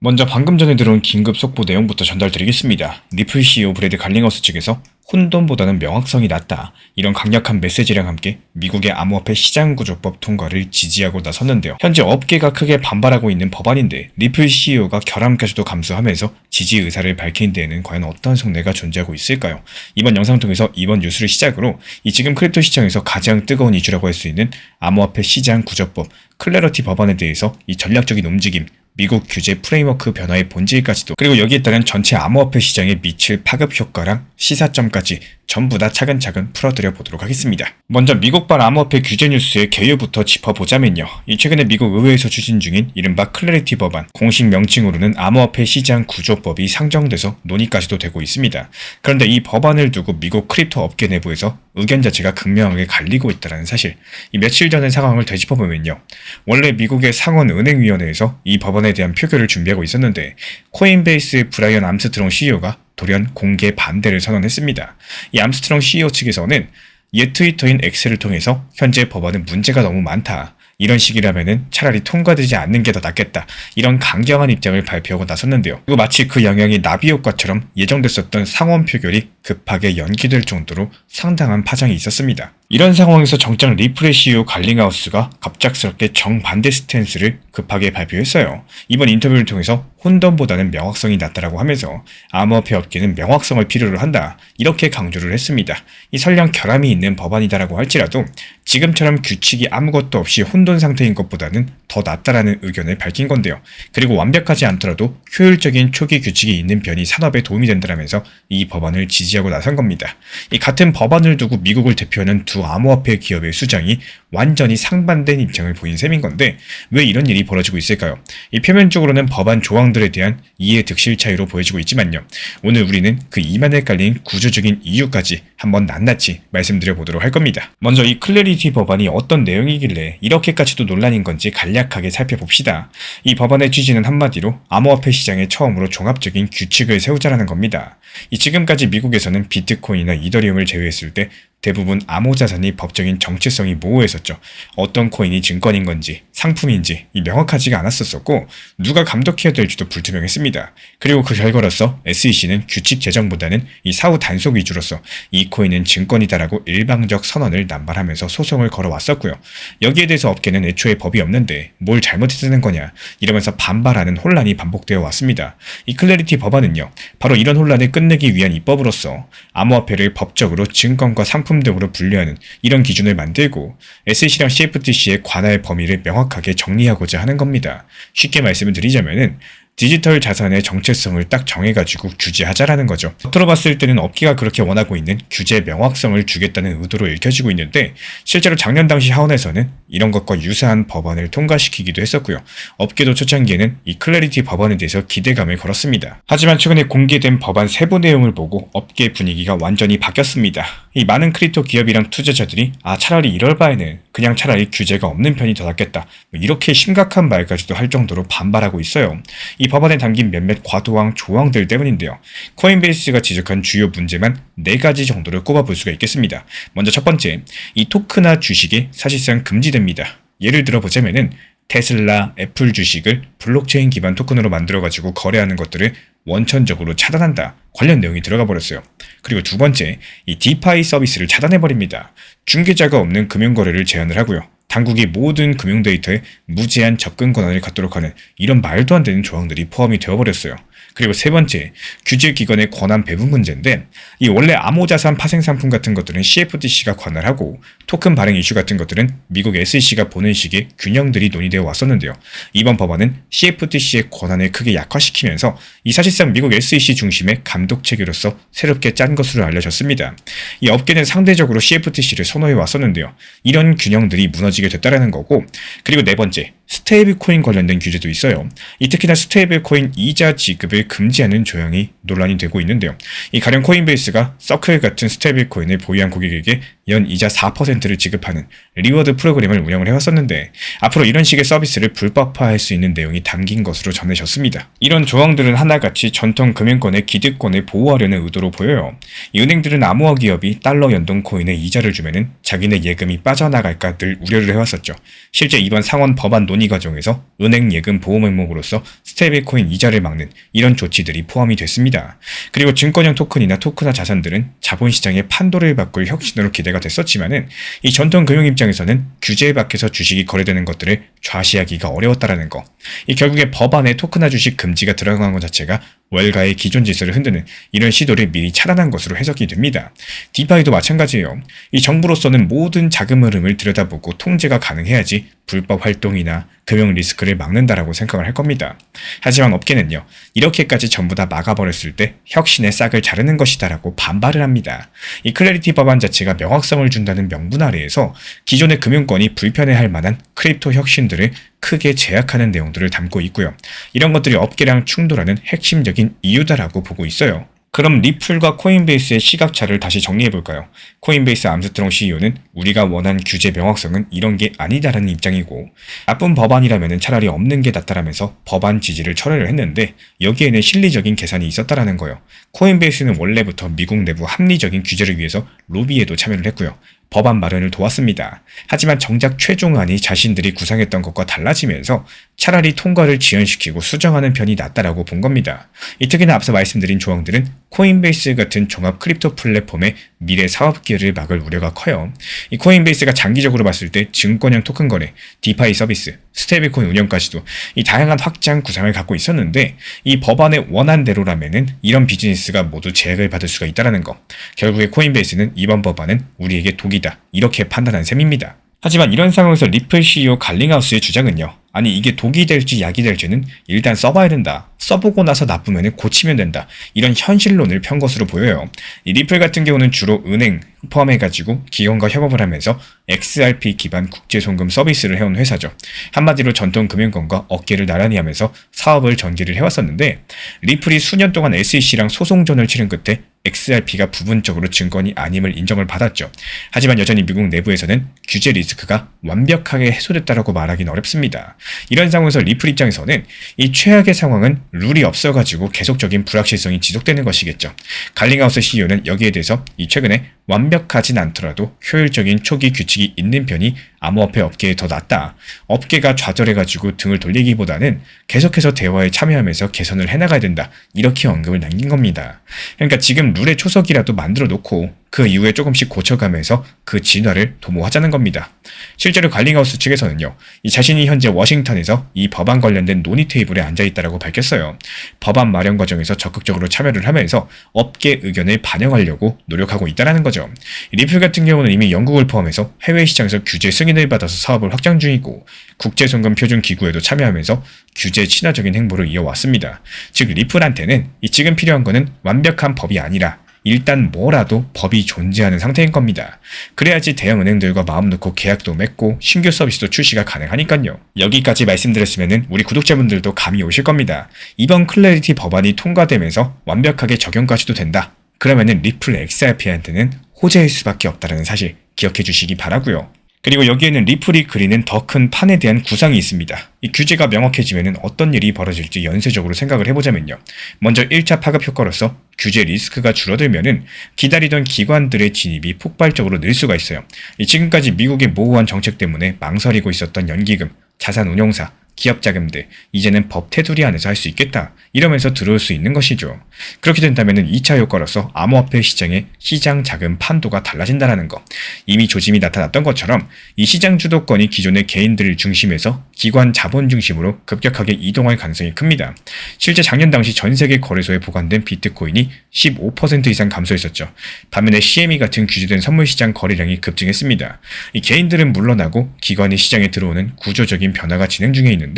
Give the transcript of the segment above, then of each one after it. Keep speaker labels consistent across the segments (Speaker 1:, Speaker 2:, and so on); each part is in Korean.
Speaker 1: 먼저 방금 전에 들어온 긴급 속보 내용부터 전달드리겠습니다. 리플 CEO 브래드 갈링하우스 측에서 혼돈보다는 명확성이 낫다. 이런 강력한 메시지랑 함께 미국의 암호화폐 시장구조법 통과를 지지하고 나섰는데요. 현재 업계가 크게 반발하고 있는 법안인데 리플 CEO가 결함까지도 감수하면서 지지 의사를 밝힌 데에는 과연 어떤 속내가 존재하고 있을까요? 이번 영상 통해서 이번 뉴스를 시작으로 이 지금 크립토 시장에서 가장 뜨거운 이슈라고 할 수 있는 암호화폐 시장구조법 클래러티 법안에 대해서 이 전략적인 움직임, 미국 규제 프레임워크 변화의 본질까지도, 그리고 여기에 따른 전체 암호화폐 시장에 미칠 파급 효과랑 시사점까지 전부 다 차근차근 풀어드려 보도록 하겠습니다. 먼저 미국발 암호화폐 규제 뉴스의 개요부터 짚어보자면요. 이 최근에 미국 의회에서 추진 중인 이른바 클래리티 법안, 공식 명칭으로는 암호화폐 시장 구조법이 상정돼서 논의까지도 되고 있습니다. 그런데 이 법안을 두고 미국 크립토 업계 내부에서 의견 자체가 극명하게 갈리고 있다는 사실, 이 며칠 전의 상황을 되짚어보면요. 원래 미국의 상원은행위원회에서 이 법안에 대한 표결을 준비하고 있었는데 코인베이스의 브라이언 암스트롱 CEO가 돌연 공개 반대를 선언했습니다. 이 암스트롱 CEO 측에서는 옛 트위터인 엑스를 통해서 현재 법안은 문제가 너무 많다. 이런 식이라면은 차라리 통과되지 않는 게 더 낫겠다. 이런 강경한 입장을 발표하고 나섰는데요. 그리고 마치 그 영향이 나비 효과처럼 예정됐었던 상원 표결이 급하게 연기될 정도로 상당한 파장이 있었습니다. 이런 상황에서 정작 리플의 CEO 갈링하우스가 갑작스럽게 정반대 스탠스를 급하게 발표했어요. 이번 인터뷰를 통해서 혼돈보다는 명확성이 낫다라고 하면서 암호화폐 업계는 명확성을 필요로 한다. 이렇게 강조를 했습니다. 이 설령 결함이 있는 법안이다라고 할지라도 지금처럼 규칙이 아무것도 없이 혼돈 상태인 것보다는 더 낫다라는 의견을 밝힌 건데요. 그리고 완벽하지 않더라도 효율적인 초기 규칙이 있는 편이 산업에 도움이 된다면서 이 법안을 지지하고 나선 겁니다. 이 같은 법안을 두고 미국을 대표하는 두 암호화폐 기업의 수장이 완전히 상반된 입장을 보인 셈인 건데 왜 이런 일이 벌어지고 있을까요? 이 표면적으로는 법안 조항들에 대한 이해 득실 차이로 보여지고 있지만요. 오늘 우리는 그 이면에 깔린 구조적인 이유까지 한번 낱낱이 말씀드려 보도록 할 겁니다. 먼저 이 클래리티 법안이 어떤 내용이길래 이렇게까지도 논란인 건지 간략하게 살펴봅시다. 이 법안의 취지는 한마디로 암호화폐 시장에 처음으로 종합적인 규칙을 세우자라는 겁니다. 이 지금까지 미국에서는 비트코인이나 이더리움을 제외했을 때 대부분 암호자산이 법적인 정체성이 모호했었죠. 어떤 코인이 증권인 건지 상품인지 명확하지가 않았었고 누가 감독해야 될지도 불투명했습니다. 그리고 그 결과로서 SEC는 규칙 제정보다는 이 사후 단속 위주로서 이 코인은 증권이다라고 일방적 선언을 남발하면서 소송을 걸어왔었고요. 여기에 대해서 업계는 애초에 법이 없는데 뭘 잘못했다는 거냐 이러면서 반발하는 혼란이 반복되어 왔습니다. 이 클래리티 법안은요. 바로 이런 혼란을 끝내기 위한 입법으로서 암호화폐를 법적으로 증권과 상품 등으로 분류하는 이런 기준을 만들고 SEC랑 CFTC의 관할 범위를 명확하게 정리하고자 하는 겁니다. 쉽게 말씀을 드리자면은 디지털 자산의 정체성을 딱 정해가지고 규제하자라는 거죠. 겉으로 봤을 때는 업계가 그렇게 원하고 있는 규제 명확성을 주겠다는 의도로 읽혀지고 있는데 실제로 작년 당시 하원에서는 이런 것과 유사한 법안을 통과시키기도 했었고요. 업계도 초창기에는 이 클래리티 법안에 대해서 기대감을 걸었습니다. 하지만 최근에 공개된 법안 세부 내용을 보고 업계 분위기가 완전히 바뀌었습니다. 이 많은 크립토 기업이랑 투자자들이 차라리 이럴 바에는 그냥 차라리 규제가 없는 편이 더 낫겠다. 이렇게 심각한 말까지도 할 정도로 반발하고 있어요. 이 법안에 담긴 몇몇 과도한 조항들 때문인데요. 코인베이스가 지적한 주요 문제만 4가지 정도를 꼽아볼 수가 있겠습니다. 먼저 첫 번째, 이 토크나 주식이 사실상 금지됩니다. 예를 들어보자면은 테슬라, 애플 주식을 블록체인 기반 토큰으로 만들어가지고 거래하는 것들을 원천적으로 차단한다. 관련 내용이 들어가 버렸어요. 그리고 두 번째, 이 디파이 서비스를 차단해버립니다. 중개자가 없는 금융거래를 제한을 하고요. 당국이 모든 금융 데이터에 무제한 접근 권한을 갖도록 하는 이런 말도 안 되는 조항들이 포함이 되어버렸어요. 그리고 세 번째, 규제기관의 권한 배분 문제인데 이 원래 암호자산 파생 상품 같은 것들은 CFTC가 관할하고 토큰 발행 이슈 같은 것들은 미국 SEC가 보는 식의 균형들이 논의되어 왔었는데요. 이번 법안은 CFTC의 권한을 크게 약화시키면서 이 사실상 미국 SEC 중심의 감독 체계로서 새롭게 짠 것으로 알려졌습니다. 이 업계는 상대적으로 CFTC를 선호해 왔었는데요. 이런 균형들이 무너지게 됐다라는 거고, 그리고 네 번째, 스테이블 코인 관련된 규제도 있어요. 특히나 스테이블 코인 이자 지급을 금지하는 조항이 논란이 되고 있는데요. 이 가령 코인베이스가 서클 같은 스테이블 코인을 보유한 고객에게 연 이자 4%를 지급하는 리워드 프로그램을 운영을 해왔었는데 앞으로 이런 식의 서비스를 불법화할 수 있는 내용이 담긴 것으로 전해졌습니다. 이런 조항들은 하나같이 전통 금융권의 기득권을 보호하려는 의도로 보여요. 이 은행들은 암호화 기업이 달러 연동 코인에 이자를 주면은 자기네 예금이 빠져나갈까 늘 우려를 해왔었죠. 실제 이번 상원 법안 논의 논의 과정에서 은행 예금 보호 명목으로서 스테이블코인 이자를 막는 이런 조치들이 포함이 됐습니다. 그리고 증권형 토큰이나 토큰화 자산들은 자본시장의 판도를 바꿀 혁신으로 기대가 됐었지만은 이 전통 금융 입장에서는 규제 밖에서 주식이 거래되는 것들을 좌시하기가 어려웠다라는 거. 이 결국에 법안에 토큰화 주식 금지가 들어간 것 자체가 월가의 기존 질서를 흔드는 이런 시도를 미리 차단한 것으로 해석이 됩니다. 디파이도 마찬가지예요. 이 정부로서는 모든 자금 흐름을 들여다보고 통제가 가능해야지 불법 활동이나 금융 리스크를 막는다라고 생각을 할 겁니다. 하지만 업계는요, 이렇게까지 전부 다 막아버렸을 때 혁신의 싹을 자르는 것이다라고 반발을 합니다. 이 클래리티 법안 자체가 명확성을 준다는 명분 아래에서 기존의 금융권이 불편해할 만한 크립토 혁신들을 크게 제약하는 내용들을 담고 있고요. 이런 것들이 업계랑 충돌하는 핵심적인 이유다라고 보고 있어요. 그럼 리플과 코인베이스의 시각차를 다시 정리해볼까요? 코인베이스 암스트롱 CEO는 우리가 원한 규제 명확성은 이런 게 아니다라는 입장이고, 나쁜 법안이라면 차라리 없는 게 낫다라면서 법안 지지를 철회를 했는데 여기에는 실리적인 계산이 있었다라는 거예요. 코인베이스는 원래부터 미국 내부 합리적인 규제를 위해서 로비에도 참여를 했고요. 법안 마련을 도왔습니다. 하지만 정작 최종안이 자신들이 구상했던 것과 달라지면서 차라리 통과를 지연시키고 수정하는 편이 낫다라고 본 겁니다. 특히나 앞서 말씀드린 조항들은 코인베이스 같은 종합 크립토 플랫폼의 미래 사업 기회를 막을 우려가 커요. 이 코인베이스가 장기적으로 봤을 때 증권형 토큰 거래, 디파이 서비스, 스테이블코인 운영까지도 이 다양한 확장 구상을 갖고 있었는데 이 법안의 원안대로라면은 이런 비즈니스가 모두 제약을 받을 수가 있다는 거. 결국에 코인베이스는 이번 법안은 우리에게 독이다, 이렇게 판단한 셈입니다. 하지만 이런 상황에서 리플 CEO 갈링하우스의 주장은요, 아니 이게 독이 될지 약이 될지는 일단 써봐야 된다, 써보고 나서 나쁘면 고치면 된다, 이런 현실론을 편 것으로 보여요. 이 리플 같은 경우는 주로 은행 포함해가지고 기관과 협업을 하면서 XRP 기반 국제송금 서비스를 해온 회사죠. 한마디로 전통 금융권과 어깨를 나란히 하면서 사업을 전개를 해왔었는데, 리플이 수년 동안 SEC랑 소송전을 치른 끝에 XRP가 부분적으로 증권이 아님을 인정을 받았죠. 하지만 여전히 미국 내부에서는 규제 리스크가 완벽하게 해소됐다라고 말하기는 어렵습니다. 이런 상황에서 리플 입장에서는 이 최악의 상황은 룰이 없어가지고 계속적인 불확실성이 지속되는 것이겠죠. 갈링하우스 CEO는 여기에 대해서 최근에 완벽하진 않더라도 효율적인 초기 규칙이 있는 편이 암호화폐 업계에 더 낫다. 업계가 좌절해가지고 등을 돌리기보다는 계속해서 대화에 참여하면서 개선을 해나가야 된다, 이렇게 언급을 남긴 겁니다. 그러니까 지금 룰의 초석이라도 만들어 놓고 그 이후에 조금씩 고쳐가면서 그 진화를 도모하자는 겁니다. 실제로 갈링하우스 측에서는요, 이 자신이 현재 워싱턴에서 이 법안 관련된 논의 테이블에 앉아있다라고 밝혔어요. 법안 마련 과정에서 적극적으로 참여를 하면서 업계 의견을 반영하려고 노력하고 있다는 거죠. 리플 같은 경우는 이미 영국을 포함해서 해외 시장에서 규제 승인을 받아서 사업을 확장 중이고, 국제송금 표준 기구에도 참여하면서 규제 친화적인 행보를 이어왔습니다. 즉 리플한테는 지금 필요한 거는 완벽한 법이 아니라 일단 뭐라도 법이 존재하는 상태인 겁니다. 그래야지 대형은행들과 마음 놓고 계약도 맺고 신규 서비스도 출시가 가능하니까요. 여기까지 말씀드렸으면 우리 구독자분들도 감이 오실 겁니다. 이번 클래리티 법안이 통과되면서 완벽하게 적용까지도 된다, 그러면은 리플 XRP한테는 호재일 수밖에 없다는 사실 기억해 주시기 바라고요. 그리고 여기에는 리플이 그리는 더 큰 판에 대한 구상이 있습니다. 이 규제가 명확해지면 어떤 일이 벌어질지 연쇄적으로 생각을 해보자면요. 먼저 1차 파급 효과로서 규제 리스크가 줄어들면은 기다리던 기관들의 진입이 폭발적으로 늘 수가 있어요. 지금까지 미국의 모호한 정책 때문에 망설이고 있었던 연기금, 자산운용사, 기업 자금들, 이제는 법 테두리 안에서 할 수 있겠다, 이러면서 들어올 수 있는 것이죠. 그렇게 된다면 2차 효과로서 암호화폐 시장의 시장 자금 판도가 달라진다는 거. 이미 조짐이 나타났던 것처럼 이 시장 주도권이 기존의 개인들을 중심에서 기관 자본 중심으로 급격하게 이동할 가능성이 큽니다. 실제 작년 당시 전 세계 거래소에 보관된 비트코인이 15% 이상 감소했었죠. 반면에 CME 같은 규제된 선물 시장 거래량이 급증했습니다. 이 개인들은 물러나고 기관이 시장에 들어오는 구조적인 변화가 진행 중에 있는데,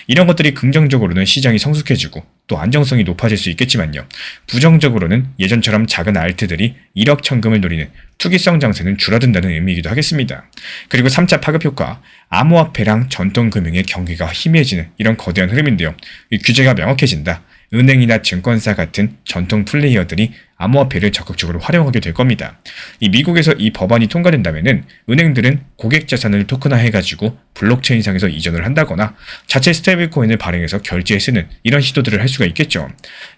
Speaker 1: 이런 것들이 긍정적으로는 시장이 성숙해지고 또 안정성이 높아질 수 있겠지만요, 부정적으로는 예전처럼 작은 알트들이 1억 천금을 노리는 투기성 장세는 줄어든다는 의미이기도 하겠습니다. 그리고 3차 파급 효과, 암호화폐랑 전통금융의 경계가 희미해지는 이런 거대한 흐름인데요. 이 규제가 명확해진다, 은행이나 증권사 같은 전통 플레이어들이 암호화폐를 적극적으로 활용하게 될 겁니다. 이 미국에서 이 법안이 통과된다면은 은행들은 고객 자산을 토큰화해가지고 블록체인상에서 이전을 한다거나 자체 스테이블 코인을 발행해서 결제에 쓰는 이런 시도들을 할 수가 있겠죠.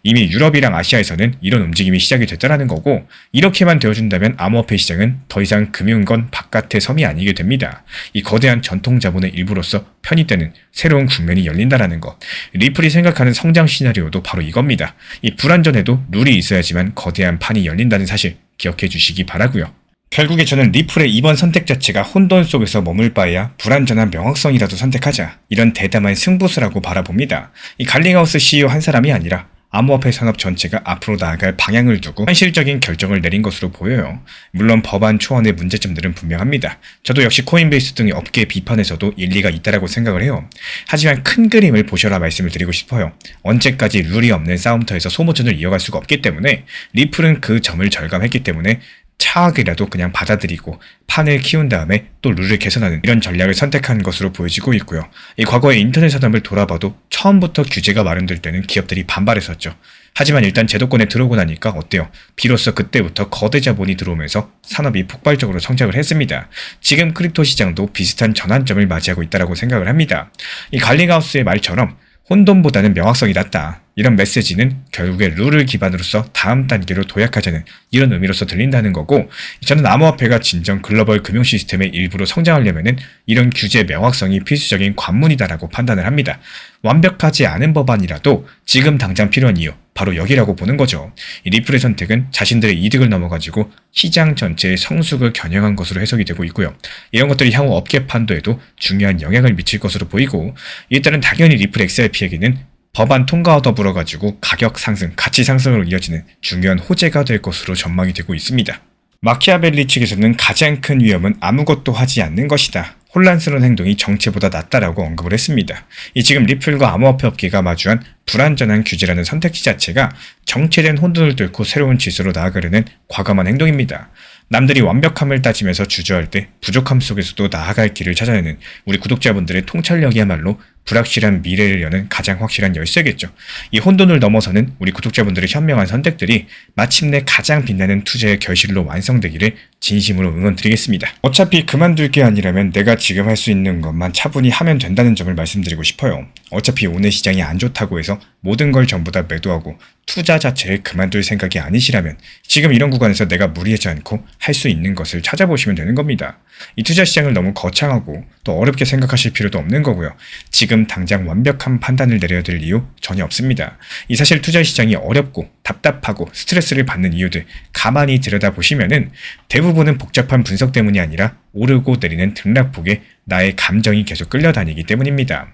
Speaker 1: 이미 유럽이랑 아시아에서는 이런 움직임이 시작이 됐다라는 거고, 이렇게만 되어준다면 암호화폐 시장은 더 이상 금융권 바깥의 섬이 아니게 됩니다. 이 거대한 전통 자본의 일부로서 편입되는 새로운 국면이 열린다라는 것. 리플이 생각하는 성장 시나리오도 바로 이겁니다. 이 불안전에도 룰이 있어야지만 거대한 판이 열린다는 사실 기억해 주시기 바라고요. 결국에 저는 리플의 이번 선택 자체가 혼돈 속에서 머물 바에야 불안전한 명확성이라도 선택하자, 이런 대담한 승부수라고 바라봅니다. 이 갈링하우스 CEO 한 사람이 아니라 암호화폐 산업 전체가 앞으로 나아갈 방향을 두고 현실적인 결정을 내린 것으로 보여요. 물론 법안 초안의 문제점들은 분명합니다. 저도 역시 코인베이스 등의 업계 비판에서도 일리가 있다라고 생각을 해요. 하지만 큰 그림을 보셔라 말씀을 드리고 싶어요. 언제까지 룰이 없는 싸움터에서 소모전을 이어갈 수가 없기 때문에 리플은 그 점을 절감했기 때문에 차악이라도 그냥 받아들이고 판을 키운 다음에 또 룰을 개선하는 이런 전략을 선택한 것으로 보여지고 있고요. 이 과거의 인터넷 산업을 돌아봐도 처음부터 규제가 마련될 때는 기업들이 반발했었죠. 하지만 일단 제도권에 들어오고 나니까 어때요? 비로소 그때부터 거대 자본이 들어오면서 산업이 폭발적으로 성장을 했습니다. 지금 크립토 시장도 비슷한 전환점을 맞이하고 있다고 생각을 합니다. 이 갈링하우스의 말처럼 혼돈보다는 명확성이 낫다, 이런 메시지는 결국에 룰을 기반으로서 다음 단계로 도약하자는 이런 의미로서 들린다는 거고, 저는 암호화폐가 진정 글로벌 금융 시스템의 일부로 성장하려면은 이런 규제 명확성이 필수적인 관문이다라고 판단을 합니다. 완벽하지 않은 법안이라도 지금 당장 필요한 이유, 바로 여기라고 보는 거죠. 이 리플의 선택은 자신들의 이득을 넘어가지고 시장 전체의 성숙을 겨냥한 것으로 해석이 되고 있고요. 이런 것들이 향후 업계 판도에도 중요한 영향을 미칠 것으로 보이고, 일단은 당연히 리플 XRP에게는 법안 통과와 더불어 가지고 가격 상승, 가치 상승으로 이어지는 중요한 호재가 될 것으로 전망이 되고 있습니다. 마키아벨리 측에서는 가장 큰 위험은 아무것도 하지 않는 것이다. 혼란스러운 행동이 정체보다 낫다라고 언급을 했습니다. 이 지금 리플과 암호화폐 업계가 마주한 불안전한 규제라는 선택지 자체가 정체된 혼돈을 뚫고 새로운 질서로 나아가려는 과감한 행동입니다. 남들이 완벽함을 따지면서 주저할 때 부족함 속에서도 나아갈 길을 찾아내는 우리 구독자분들의 통찰력이야말로 불확실한 미래를 여는 가장 확실한 열쇠겠죠. 이 혼돈을 넘어서는 우리 구독자분들의 현명한 선택들이 마침내 가장 빛나는 투자의 결실로 완성되기를 진심으로 응원드리겠습니다. 어차피 그만둘 게 아니라면 내가 지금 할 수 있는 것만 차분히 하면 된다는 점을 말씀드리고 싶어요. 어차피 오늘 시장이 안 좋다고 해서 모든 걸 전부 다 매도하고 투자 자체를 그만둘 생각이 아니시라면 지금 이런 구간에서 내가 무리하지 않고 할 수 있는 것을 찾아보시면 되는 겁니다. 이 투자 시장을 너무 거창하고 또 어렵게 생각하실 필요도 없는 거고요. 지금 당장 완벽한 판단을 내려야 될 이유 전혀 없습니다. 이 사실 투자 시장이 어렵고 답답하고 스트레스를 받는 이유들 가만히 들여다보시면은 대부분은 복잡한 분석 때문이 아니라 오르고 내리는 등락폭에 나의 감정이 계속 끌려다니기 때문입니다.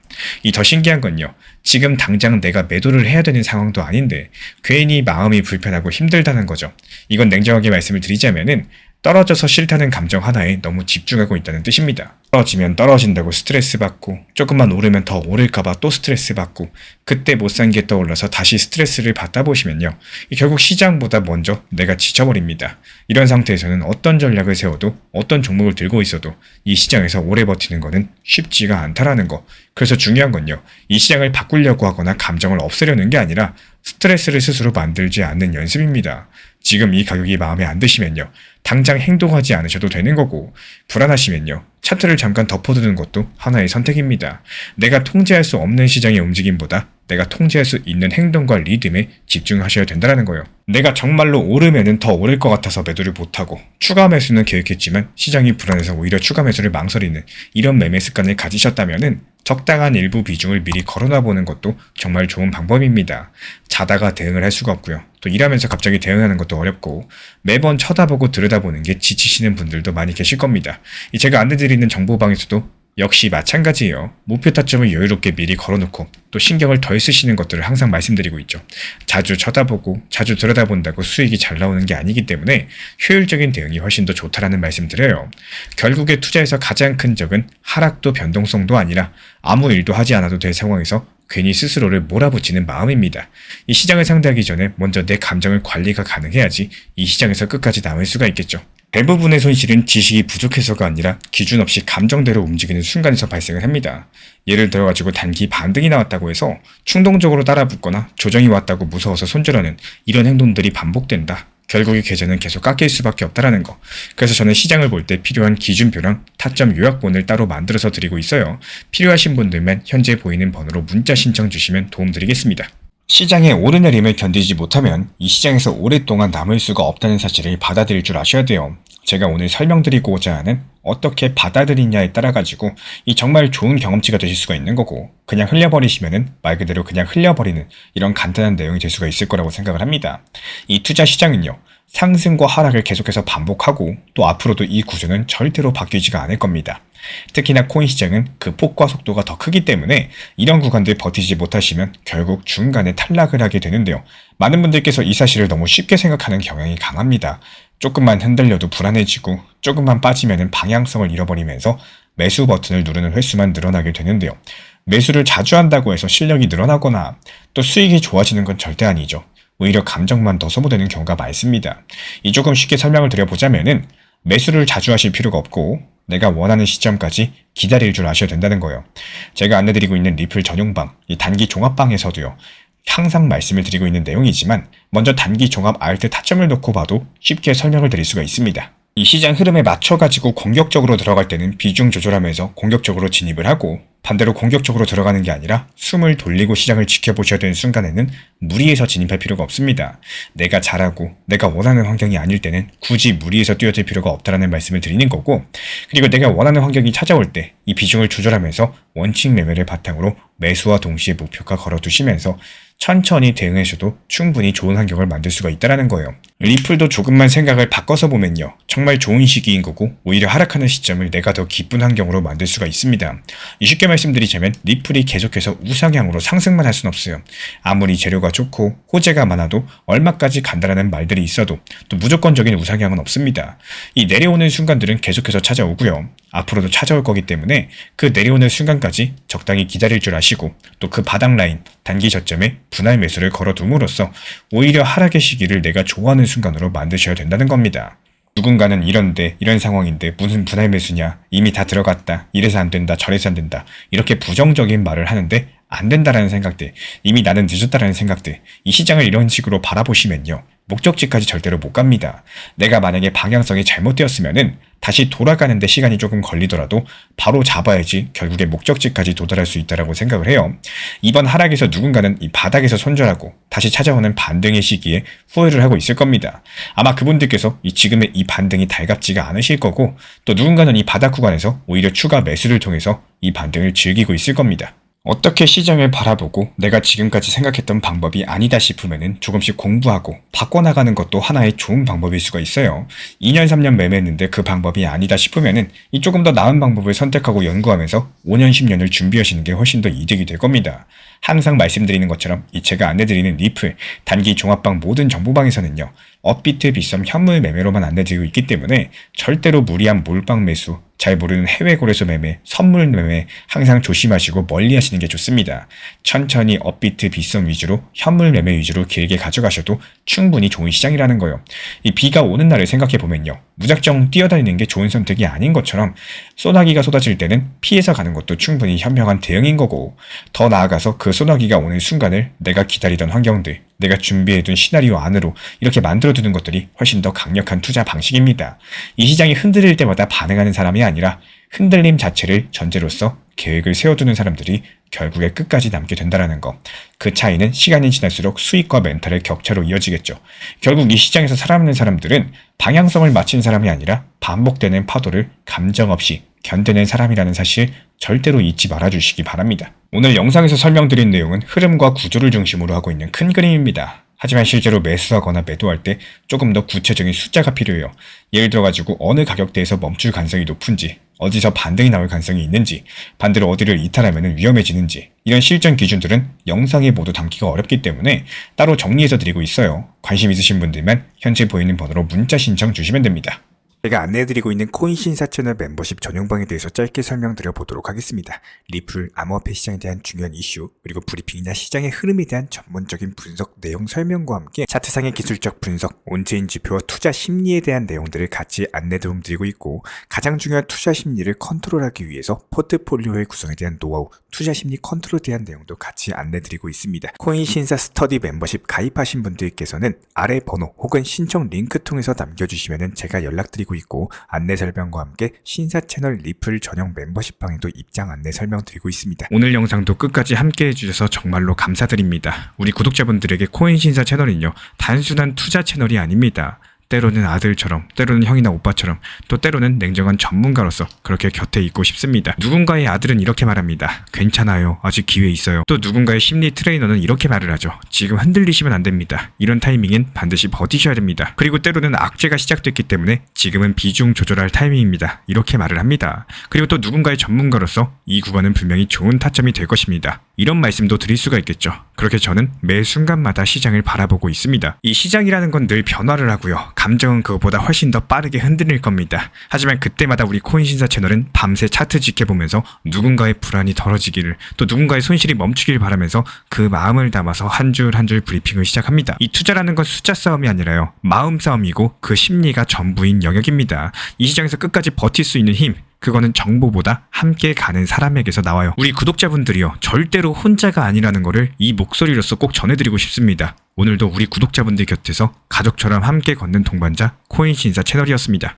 Speaker 1: 이 더 신기한 건요, 지금 당장 내가 매도를 해야 되는 상황도 아닌데 괜히 마음이 불편하고 힘들다는 거죠. 이건 냉정하게 말씀을 드리자면은 떨어져서 싫다는 감정 하나에 너무 집중하고 있다는 뜻입니다. 떨어지면 떨어진다고 스트레스 받고, 조금만 오르면 더 오를까봐 또 스트레스 받고, 그때 못 산 게 떠올라서 다시 스트레스를 받다 보시면요, 결국 시장보다 먼저 내가 지쳐버립니다. 이런 상태에서는 어떤 전략을 세워도 어떤 종목을 들고 있어도 이 시장에서 오래 버티는 거는 쉽지가 않다라는 거. 그래서 중요한 건요, 이 시장을 바꾸려고 하거나 감정을 없애려는 게 아니라 스트레스를 스스로 만들지 않는 연습입니다. 지금 이 가격이 마음에 안 드시면요, 당장 행동하지 않으셔도 되는 거고, 불안하시면요, 차트를 잠깐 덮어두는 것도 하나의 선택입니다. 내가 통제할 수 없는 시장의 움직임보다 내가 통제할 수 있는 행동과 리듬에 집중하셔야 된다는 거예요. 내가 정말로 오르면은 더 오를 것 같아서 매도를 못하고, 추가 매수는 계획했지만 시장이 불안해서 오히려 추가 매수를 망설이는 이런 매매 습관을 가지셨다면은 적당한 일부 비중을 미리 걸어놔보는 것도 정말 좋은 방법입니다. 자다가 대응을 할 수가 없고요. 또 일하면서 갑자기 대응하는 것도 어렵고, 매번 쳐다보고 들여다보는 게 지치시는 분들도 많이 계실 겁니다. 제가 안내드리는 정보방에서도 역시 마찬가지예요. 목표 타점을 여유롭게 미리 걸어놓고 또 신경을 덜 쓰시는 것들을 항상 말씀드리고 있죠. 자주 쳐다보고 자주 들여다본다고 수익이 잘 나오는 게 아니기 때문에 효율적인 대응이 훨씬 더 좋다라는 말씀 드려요. 결국에 투자에서 가장 큰 적은 하락도 변동성도 아니라 아무 일도 하지 않아도 될 상황에서 괜히 스스로를 몰아붙이는 마음입니다. 이 시장을 상대하기 전에 먼저 내 감정을 관리가 가능해야지 이 시장에서 끝까지 남을 수가 있겠죠. 대부분의 손실은 지식이 부족해서가 아니라 기준 없이 감정대로 움직이는 순간에서 발생을 합니다. 예를 들어가지고 단기 반등이 나왔다고 해서 충동적으로 따라 붙거나 조정이 왔다고 무서워서 손절하는 이런 행동들이 반복된다. 결국에 계좌는 계속 깎일 수밖에 없다라는 거. 그래서 저는 시장을 볼 때 필요한 기준표랑 타점 요약본을 따로 만들어서 드리고 있어요. 필요하신 분들만 현재 보이는 번호로 문자 신청 주시면 도움드리겠습니다. 시장의 오르내림을 견디지 못하면 이 시장에서 오랫동안 남을 수가 없다는 사실을 받아들일 줄 아셔야 돼요. 제가 오늘 설명드리고자 하는 어떻게 받아들이냐에 따라 가지고 이 정말 좋은 경험치가 되실 수가 있는 거고, 그냥 흘려버리시면은 말 그대로 그냥 흘려버리는 이런 간단한 내용이 될 수가 있을 거라고 생각을 합니다. 이 투자 시장은요, 상승과 하락을 계속해서 반복하고 또 앞으로도 이 구조는 절대로 바뀌지가 않을 겁니다. 특히나 코인 시장은 그 폭과 속도가 더 크기 때문에 이런 구간들 버티지 못하시면 결국 중간에 탈락을 하게 되는데요. 많은 분들께서 이 사실을 너무 쉽게 생각하는 경향이 강합니다. 조금만 흔들려도 불안해지고 조금만 빠지면 방향성을 잃어버리면서 매수 버튼을 누르는 횟수만 늘어나게 되는데요. 매수를 자주 한다고 해서 실력이 늘어나거나 또 수익이 좋아지는 건 절대 아니죠. 오히려 감정만 더 소모되는 경우가 많습니다. 이 조금 쉽게 설명을 드려보자면은 매수를 자주 하실 필요가 없고 내가 원하는 시점까지 기다릴 줄 아셔야 된다는 거예요. 제가 안내드리고 있는 리플 전용방, 이 단기 종합방에서도요, 항상 말씀을 드리고 있는 내용이지만 먼저 단기 종합 알트 타점을 놓고 봐도 쉽게 설명을 드릴 수가 있습니다. 이 시장 흐름에 맞춰가지고 공격적으로 들어갈 때는 비중 조절하면서 공격적으로 진입을 하고, 반대로 공격적으로 들어가는 게 아니라 숨을 돌리고 시장을 지켜보셔야 되는 순간에는 무리해서 진입할 필요가 없습니다. 내가 잘하고 내가 원하는 환경이 아닐 때는 굳이 무리해서 뛰어들 필요가 없다는 말씀을 드리는 거고, 그리고 내가 원하는 환경이 찾아올 때 이 비중을 조절하면서 원칙 매매를 바탕으로 매수와 동시에 목표가 걸어두시면서 천천히 대응해줘도 충분히 좋은 환경을 만들 수가 있다는 거예요. 리플도 조금만 생각을 바꿔서 보면요, 정말 좋은 시기인 거고 오히려 하락하는 시점을 내가 더 기쁜 환경으로 만들 수가 있습니다. 쉽게 말씀드리자면 리플이 계속해서 우상향으로 상승만 할 수는 없어요. 아무리 재료가 좋고 호재가 많아도 얼마까지 간다라는 말들이 있어도 또 무조건적인 우상향은 없습니다. 이 내려오는 순간들은 계속해서 찾아오고요, 앞으로도 찾아올 거기 때문에 그 내려오는 순간까지 적당히 기다릴 줄 아시고 또 그 바닥 라인 단기 저점에 분할 매수를 걸어둠으로써 오히려 하락의 시기를 내가 좋아하는 순간으로 만드셔야 된다는 겁니다. 누군가는 이런 상황인데 무슨 분할 매수냐, 이미 다 들어갔다, 이래서 안 된다, 저래서 안 된다, 이렇게 부정적인 말을 하는데 안 된다라는 생각들, 이미 나는 늦었다라는 생각들, 이 시장을 이런 식으로 바라보시면요, 목적지까지 절대로 못 갑니다. 내가 만약에 방향성이 잘못되었으면은 다시 돌아가는데 시간이 조금 걸리더라도 바로 잡아야지 결국에 목적지까지 도달할 수 있다고 생각을 해요. 이번 하락에서 누군가는 이 바닥에서 손절하고 다시 찾아오는 반등의 시기에 후회를 하고 있을 겁니다. 아마 그분들께서 지금의 이 반등이 달갑지가 않으실 거고, 또 누군가는 이 바닥 구간에서 오히려 추가 매수를 통해서 이 반등을 즐기고 있을 겁니다. 어떻게 시장을 바라보고 내가 지금까지 생각했던 방법이 아니다 싶으면은 조금씩 공부하고 바꿔나가는 것도 하나의 좋은 방법일 수가 있어요. 2년 3년 매매했는데 그 방법이 아니다 싶으면은 이 조금 더 나은 방법을 선택하고 연구하면서 5년 10년을 준비하시는 게 훨씬 더 이득이 될 겁니다. 항상 말씀드리는 것처럼 이 제가 안내드리는 리플 단기 종합방 모든 정보방에서는요, 업비트 빗썸 현물 매매로만 안내드리고 있기 때문에 절대로 무리한 몰빵 매수, 잘 모르는 해외 거래소 매매, 선물 매매 항상 조심하시고 멀리 하시는 게 좋습니다. 천천히 업비트 빗썸 위주로 현물 매매 위주로 길게 가져가셔도 충분히 좋은 시장이라는 거예요. 이 비가 오는 날을 생각해 보면요, 무작정 뛰어다니는 게 좋은 선택이 아닌 것처럼 소나기가 쏟아질 때는 피해서 가는 것도 충분히 현명한 대응인 거고, 더 나아가서 그 소나기가 오는 순간을 내가 기다리던 환경들, 내가 준비해둔 시나리오 안으로 이렇게 만들어두는 것들이 훨씬 더 강력한 투자 방식입니다. 이 시장이 흔들릴 때마다 반응하는 사람이 아니라 흔들림 자체를 전제로서 계획을 세워두는 사람들이 결국에 끝까지 남게 된다는 거. 그 차이는 시간이 지날수록 수익과 멘탈의 격차로 이어지겠죠. 결국 이 시장에서 살아남는 사람들은 방향성을 맞춘 사람이 아니라 반복되는 파도를 감정 없이 견뎌낸 사람이라는 사실 절대로 잊지 말아주시기 바랍니다. 오늘 영상에서 설명드린 내용은 흐름과 구조를 중심으로 하고 있는 큰 그림입니다. 하지만 실제로 매수하거나 매도할 때 조금 더 구체적인 숫자가 필요해요. 예를 들어가지고 어느 가격대에서 멈출 가능성이 높은지, 어디서 반등이 나올 가능성이 있는지, 반대로 어디를 이탈하면 위험해지는지, 이런 실전 기준들은 영상에 모두 담기가 어렵기 때문에 따로 정리해서 드리고 있어요. 관심 있으신 분들만 현재 보이는 번호로 문자 신청 주시면 됩니다. 제가 안내해드리고 있는 코인 신사 채널 멤버십 전용방에 대해서 짧게 설명드려 보도록 하겠습니다. 리플, 암호화폐 시장에 대한 중요한 이슈, 그리고 브리핑이나 시장의 흐름에 대한 전문적인 분석 내용 설명과 함께 차트상의 기술적 분석, 온체인 지표와 투자 심리에 대한 내용들을 같이 안내 도움드리고 있고, 가장 중요한 투자 심리를 컨트롤하기 위해서 포트폴리오의 구성에 대한 노하우, 투자 심리 컨트롤에 대한 내용도 같이 안내드리고 있습니다. 코인 신사 스터디 멤버십 가입하신 분들께서는 아래 번호 혹은 신청 링크 통해서 남겨주시면 제가 연락드리고 있고, 안내 설명과 함께 신사 채널 리플 전용 멤버십 방에도 입장 안내 설명드리고 있습니다. 오늘 영상도 끝까지 함께 해주셔서 정말로 감사드립니다. 우리 구독자분들에게 코인 신사 채널은요, 단순한 투자 채널이 아닙니다. 때로는 아들처럼, 때로는 형이나 오빠처럼, 또 때로는 냉정한 전문가로서 그렇게 곁에 있고 싶습니다. 누군가의 아들은 이렇게 말합니다. 괜찮아요. 아직 기회 있어요. 또 누군가의 심리 트레이너는 이렇게 말을 하죠. 지금 흔들리시면 안 됩니다. 이런 타이밍엔 반드시 버티셔야 됩니다. 그리고 때로는 악재가 시작됐기 때문에 지금은 비중 조절할 타이밍입니다. 이렇게 말을 합니다. 그리고 또 누군가의 전문가로서 이 구간은 분명히 좋은 타점이 될 것입니다. 이런 말씀도 드릴 수가 있겠죠. 그렇게 저는 매 순간마다 시장을 바라보고 있습니다. 이 시장이라는 건 늘 변화를 하고요. 감정은 그것보다 훨씬 더 빠르게 흔들릴 겁니다. 하지만 그때마다 우리 코인 신사 채널은 밤새 차트 지켜보면서 누군가의 불안이 덜어지기를, 또 누군가의 손실이 멈추길 바라면서 그 마음을 담아서 한 줄 한 줄 브리핑을 시작합니다. 이 투자라는 건 숫자 싸움이 아니라요, 마음 싸움이고 그 심리가 전부인 영역입니다. 이 시장에서 끝까지 버틸 수 있는 힘, 그거는 정보보다 함께 가는 사람에게서 나와요. 우리 구독자분들이요, 절대로 혼자가 아니라는 거를 이 목소리로서 꼭 전해드리고 싶습니다. 오늘도 우리 구독자분들 곁에서 가족처럼 함께 걷는 동반자 코인 신사 채널이었습니다.